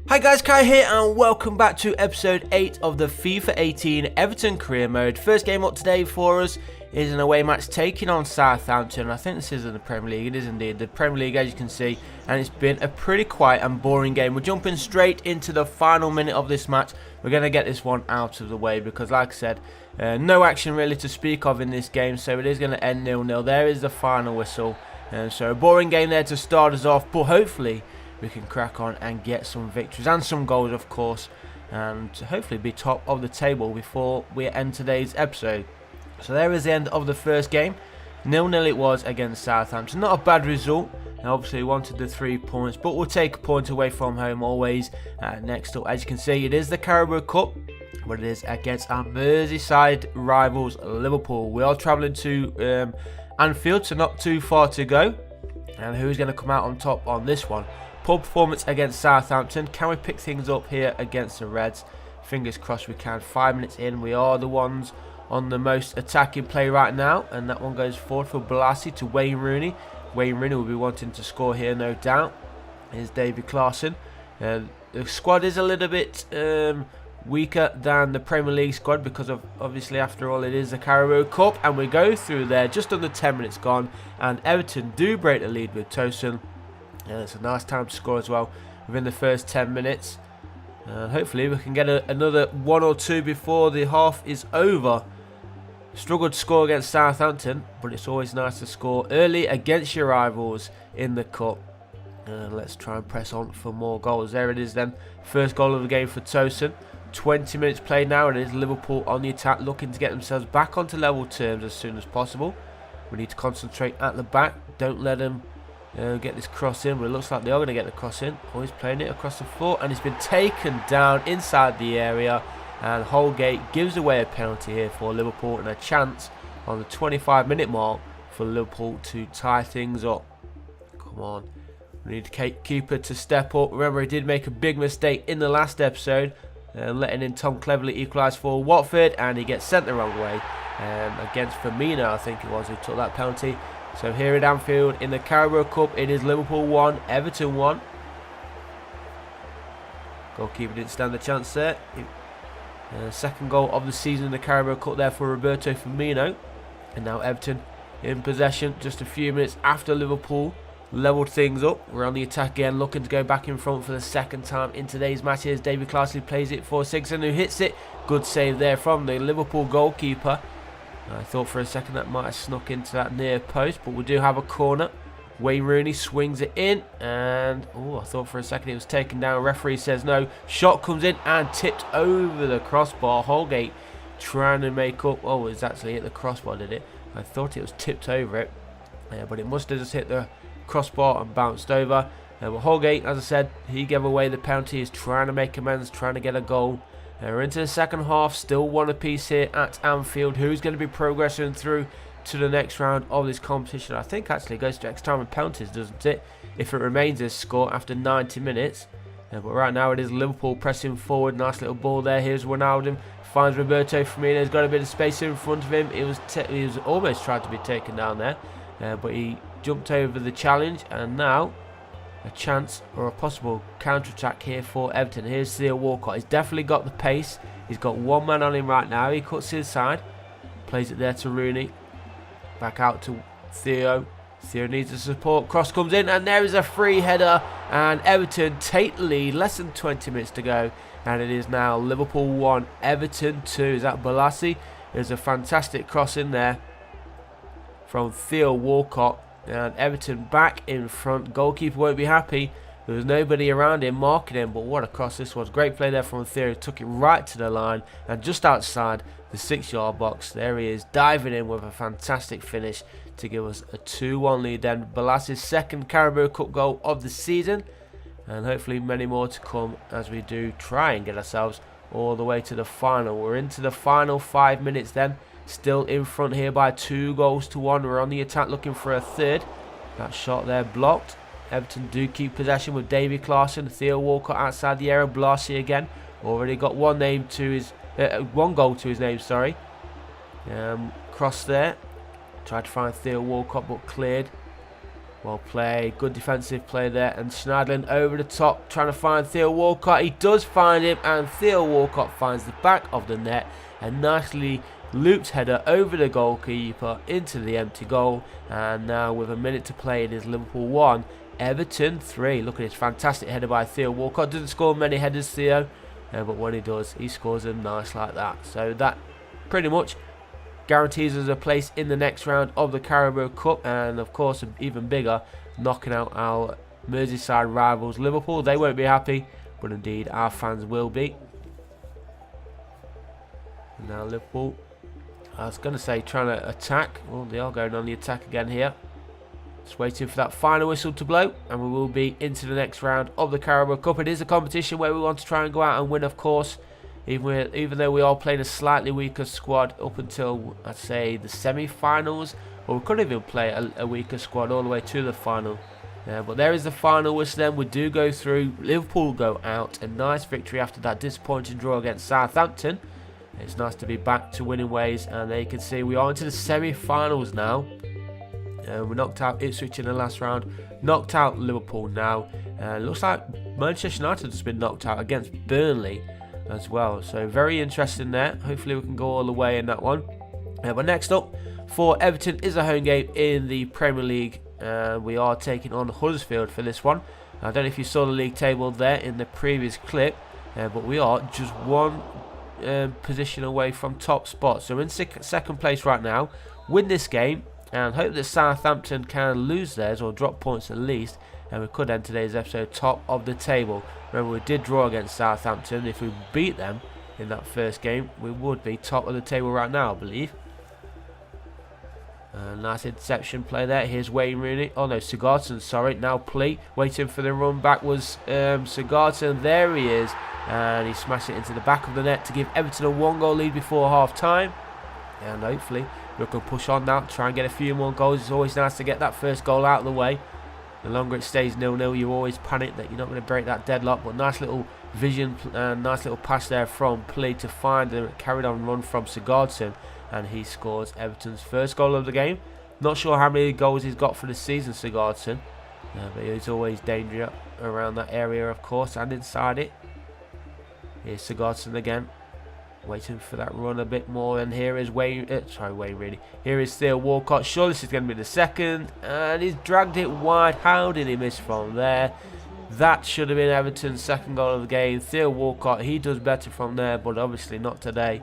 Hi guys, Kai here and welcome back to episode 8 of the FIFA 18 Everton career mode. First game up today for us is an away match taking on Southampton. I think this is in the Premier League, it is indeed the Premier League as you can see, and it's been a pretty quiet and boring game. We're jumping straight into the final minute of this match. We're going to get this one out of the way because like I said, no action really to speak of in this game, so it is going to end 0-0. There is the final whistle, and so a boring game there to start us off, but hopefully we can crack on and get some victories and some goals of course, and hopefully be top of the table before we end today's episode. So there is the end of the first game. 0-0 it was against Southampton. Not a bad result, and obviously we wanted the 3 points, but we'll take a point away from home always. Next up, as you can see, it is the Carabao Cup, but it is against our Merseyside rivals Liverpool. We are travelling to Anfield, so not too far to go. And who's going to come out on top on this one? Poor performance against Southampton. Can we pick things up here against the Reds? Fingers crossed we can. 5 minutes in, we are the ones on the most attacking play right now, and that one goes forward for Bolasie to Wayne Rooney. Wayne Rooney will be wanting to score here, no doubt. Here's David Clarkson. The squad is a little bit weaker than the Premier League squad because of, obviously, after all, it is the Carabao Cup, and we go through there just under 10 minutes gone, and Everton do break the lead with Tosun. It's a nice time to score as well within the first 10 minutes. Hopefully we can get another 1 or 2 before the half is over. Struggled to score against Southampton, but it's always nice to score early against your rivals in the cup. Let's try and press on for more goals. There it is then. First goal of the game for Tosun. 20 minutes played now, and it is Liverpool on the attack, looking to get themselves back onto level terms as soon as possible. We need to concentrate at the back. Don't let them get this cross in, but it looks like they are going to get the cross in. Oh, he's playing it across the floor, and he's been taken down inside the area, and Holgate gives away a penalty here for Liverpool, and a chance on the 25-minute mark for Liverpool to tie things up. Come on, we need the keeper to step up. Remember, he did make a big mistake in the last episode, letting in Tom Cleverley equalise for Watford, and he gets sent the wrong way against Firmino, I think it was, who took that penalty. So here at Anfield in the Carabao Cup, it is Liverpool 1, Everton 1. Goalkeeper didn't stand a chance there. Second goal of the season in the Carabao Cup there for Roberto Firmino. And now Everton in possession just a few minutes after Liverpool levelled things up. We're on the attack again, looking to go back in front for the second time in today's match. Here's David Clarkson, plays it for Sigurdsson, who hits it. Good save there from the Liverpool goalkeeper. I thought for a second that might have snuck into that near post, but we do have a corner. Wayne Rooney swings it in, and I thought for a second it was taken down. Referee says no. Shot comes in and tipped over the crossbar. Holgate trying to make up. Oh, it's actually hit the crossbar, did it? I thought it was tipped over it, but it must have just hit the crossbar and bounced over. But Holgate, as I said, he gave away the penalty. He's trying to make amends, trying to get a goal. We're into the second half, still 1 apiece here at Anfield. Who's going to be progressing through to the next round of this competition? I think actually it goes to extra time and penalties, doesn't it? If it remains this score after 90 minutes. But right now it is Liverpool pressing forward. Nice little ball there. Here's Ronaldo. Finds Roberto Firmino. He's got a bit of space in front of him. He was almost tried to be taken down there. But he jumped over the challenge, and now a chance or a possible counter-attack here for Everton. Here's Theo Walcott. He's definitely got the pace. He's got one man on him right now. He cuts inside. Plays it there to Rooney. Back out to Theo. Theo needs the support. Cross comes in, and there is a free header. And Everton take the lead. Less than 20 minutes to go. And it is now Liverpool 1, Everton 2. Is that Bolasie? There's a fantastic cross in there from Theo Walcott. And Everton back in front. Goalkeeper won't be happy. There was nobody around him marking him, but what a cross this was. Great play there from Theo. Took it right to the line and just outside the 6-yard box. There he is, diving in with a fantastic finish to give us a 2-1 lead. Then Bolasie's second Carabao Cup goal of the season, and hopefully many more to come as we do try and get ourselves all the way to the final. We're into the final 5 minutes then. Still in front here by 2-1. We're on the attack looking for a third. That shot there blocked. Everton do keep possession with David Clarkson. Theo Walcott outside the area. Bolasie again. Already got one goal to his name, sorry. Cross there. Tried to find Theo Walcott, but cleared. Well played, good defensive play there, and Schneiderlin over the top trying to find Theo Walcott. He does find him, and Theo Walcott finds the back of the net. A nicely looped header over the goalkeeper into the empty goal. And now with a minute to play, it is Liverpool 1, Everton 3. Look at this fantastic header by Theo Walcott. Doesn't score many headers, Theo, but when he does, he scores them nice like that. So that pretty much guarantees us a place in the next round of the Carabao Cup, and of course even bigger, knocking out our Merseyside rivals Liverpool. They won't be happy, but indeed our fans will be. And now Liverpool, I was going to say trying to attack. Well, they are going on the attack again here. Just waiting for that final whistle to blow, and we will be into the next round of the Carabao Cup. It is a competition where we want to try and go out and win, of course. Even though we are playing a slightly weaker squad up until, I'd say, the semi-finals, or we could even play a weaker squad all the way to the final. But there is the final whistle then. We do go through. Liverpool go out. A nice victory after that disappointing draw against Southampton. It's nice to be back to winning ways, and there you can see we are into the semi-finals now. We knocked out Ipswich in the last round, knocked out Liverpool now. Looks like Manchester United has been knocked out against Burnley as well, so very interesting there. Hopefully we can go all the way in that one. But next up for Everton is a home game in the Premier League. We are taking on Huddersfield for this one. I don't know if you saw the league table there in the previous clip, but we are just one position away from top spot, so we're in second place right now. Win this game and hope that Southampton can lose theirs or drop points at least, and we could end today's episode top of the table. Remember, we did draw against Southampton. If we beat them in that first game, we would be top of the table right now, I believe. Nice interception play there. Here's Wayne Rooney. Oh no, Sigurdsson, sorry. Now Plea. Waiting for the run back was Sigurdsson. There he is. And he smashed it into the back of the net to give Everton a 1-goal lead before half time. And hopefully we can push on now, try and get a few more goals. It's always nice to get that first goal out of the way. The longer it stays 0-0, you always panic that you're not going to break that deadlock. But nice little vision, nice little pass there from Plea to find the carried on run from Sigurdsson. And he scores Everton's first goal of the game. Not sure how many goals he's got for the season, Sigurdsson. But he's always dangerous around that area, of course, and inside it. Here's Sigurdsson again, waiting for that run a bit more. And here is Wayne Rooney. Here is Theo Walcott. Sure, this is going to be the second, and he's dragged it wide. How did he miss from there? That should have been Everton's second goal of the game. Theo Walcott, he does better from there, but obviously not today.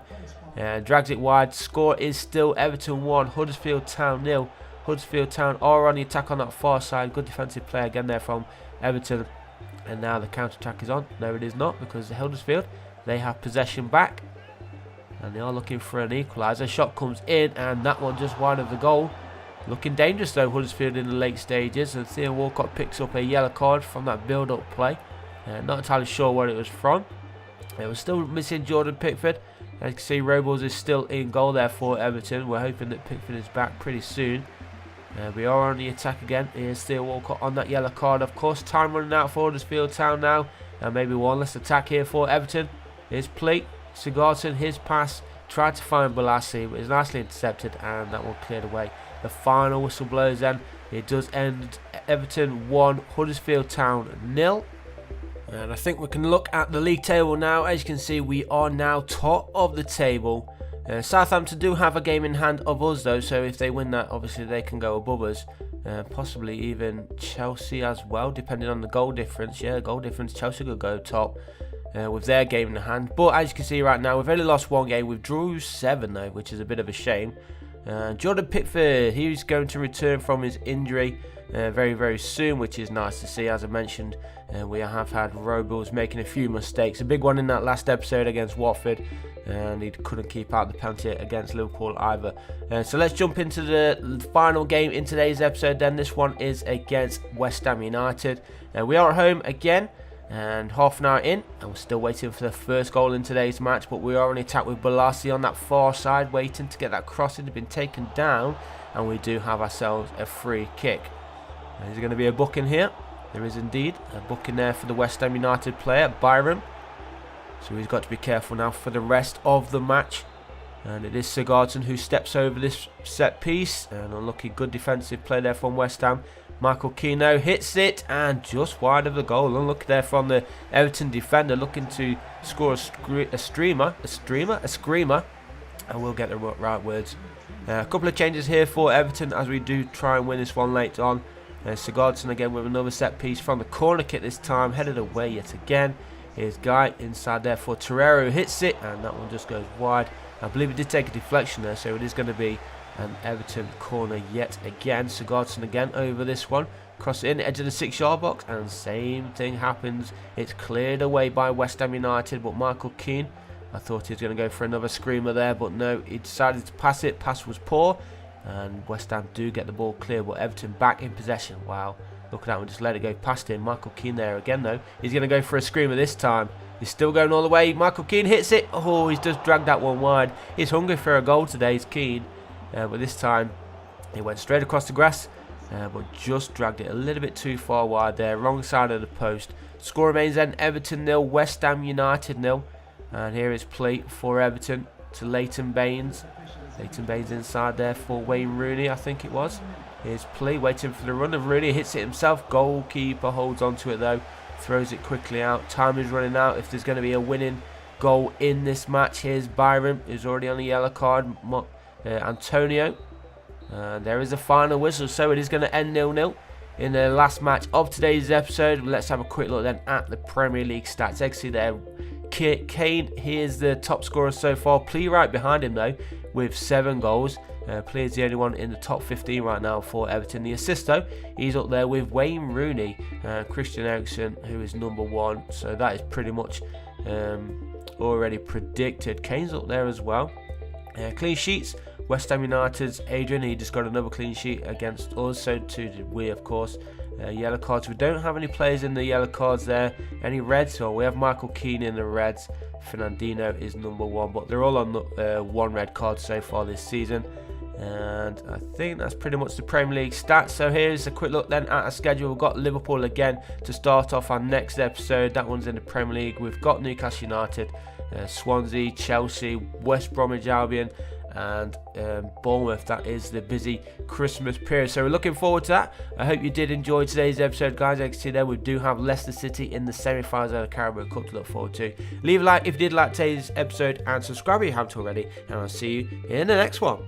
Drags it wide. Score is still Everton 1, Huddersfield Town 0. Huddersfield Town are on the attack on that far side. Good defensive play again there from Everton. And now the counter-attack is on. No, it is not, because Huddersfield, they have possession back. And they are looking for an equaliser. Shot comes in, and that one just wide of the goal. Looking dangerous though, Huddersfield in the late stages. And Theo Walcott picks up a yellow card from that build-up play. Not entirely sure where it was from. It was still missing Jordan Pickford. As you can see, Robles is still in goal there for Everton. We're hoping that Pickford is back pretty soon. We are on the attack again. Here's Theo Walcott on that yellow card, of course. Time running out for Huddersfield Town now. And maybe one less attack here for Everton. Here's Plate. Sigurdsson, his pass. Tried to find Balassi, but it's nicely intercepted, and that one cleared away. The final whistle blows then. It does end Everton 1, Huddersfield Town 0. And I think we can look at the league table now. As you can see, we are now top of the table. Southampton do have a game in hand of us though, so if they win that, obviously they can go above us. Possibly even Chelsea as well, depending on the goal difference. Yeah, goal difference, Chelsea could go top with their game in hand. But as you can see right now, we've only lost one game. We've drew 7 though, which is a bit of a shame. Jordan Pickford, he's going to return from his injury very, very soon, which is nice to see. As I mentioned, we have had Robles making a few mistakes. A big one in that last episode against Watford, and he couldn't keep out the penalty against Liverpool either. So let's jump into the final game in today's episode then. This one is against West Ham United. We are at home again, and half an hour in, and we're still waiting for the first goal in today's match. But we are on attack with Balassi on that far side, waiting to get that crossing. It's been taken down, and we do have ourselves a free kick. Is there going to be a booking here? There is indeed a booking there for the West Ham United player, Byram. So he's got to be careful now for the rest of the match. And it is Sigurdsson who steps over this set piece. And unlucky, good defensive play there from West Ham. Michael Keane hits it and just wide of the goal. Unlucky there from the Everton defender, looking to score a screamer. I will get the right words. A couple of changes here for Everton as we do try and win this one later on. Sigurdsson again with another set piece from the corner kick this time, headed away yet again. Here's Guy inside there for Torreira, who hits it, and that one just goes wide. I believe it did take a deflection there, so it is going to be an Everton corner yet again. Sigurdsson again over this one, cross it in, edge of the 6-yard box, and same thing happens. It's cleared away by West Ham United, but Michael Keane, I thought he was going to go for another screamer there, but no, he decided to pass it. Pass was poor, and West Ham do get the ball clear, but Everton back in possession. Wow, look at that one, just let it go past him. Michael Keane there again though. He's going to go for a screamer this time. He's still going all the way. Michael Keane hits it. Oh, he's just dragged that one wide. He's hungry for a goal today, he's Keane. But this time, he went straight across the grass, but just dragged it a little bit too far wide there. Wrong side of the post. Score remains then Everton 0, West Ham United 0. And here is play for Everton to Leighton Baines. Leighton Baines inside there for Wayne Rooney, I think it was. Here's play, waiting for the run of Rooney. Hits it himself. Goalkeeper holds onto it though. Throws it quickly out. Time is running out if there's going to be a winning goal in this match. Here's Byron, who's already on a yellow card. Antonio. And there is a final whistle, so it is going to end 0-0 in the last match of today's episode. Let's have a quick look then at the Premier League stats. You can see there, Kane, he is the top scorer so far. Plea right behind him though with 7 goals. Plea is the only one in the top 15 right now for Everton. The assist though, he's up there with Wayne Rooney, Christian Eriksen, who is number 1. So that is pretty much already predicted. Kane's up there as well. Clean sheets, West Ham United's Adrian, he just got another clean sheet against us, so too did we of course. Yellow cards, we don't have any players in the yellow cards there. Any reds? So we have Michael Keane in the reds. Fernandinho is number 1, but they're all on 1 red card so far this season. And I think that's pretty much the Premier League stats. So here's a quick look then at our schedule. We've got Liverpool again to start off our next episode. That one's in the Premier League. We've got Newcastle United, Swansea, Chelsea, West Bromwich Albion, and Bournemouth. That is the busy Christmas period, so we're looking forward to that. I hope you did enjoy today's episode, guys. As you can see there, we do have Leicester City in the semi-finals of the Carabao Cup to look forward to. Leave a like if you did like today's episode, and subscribe if you haven't already, and I'll see you in the next one.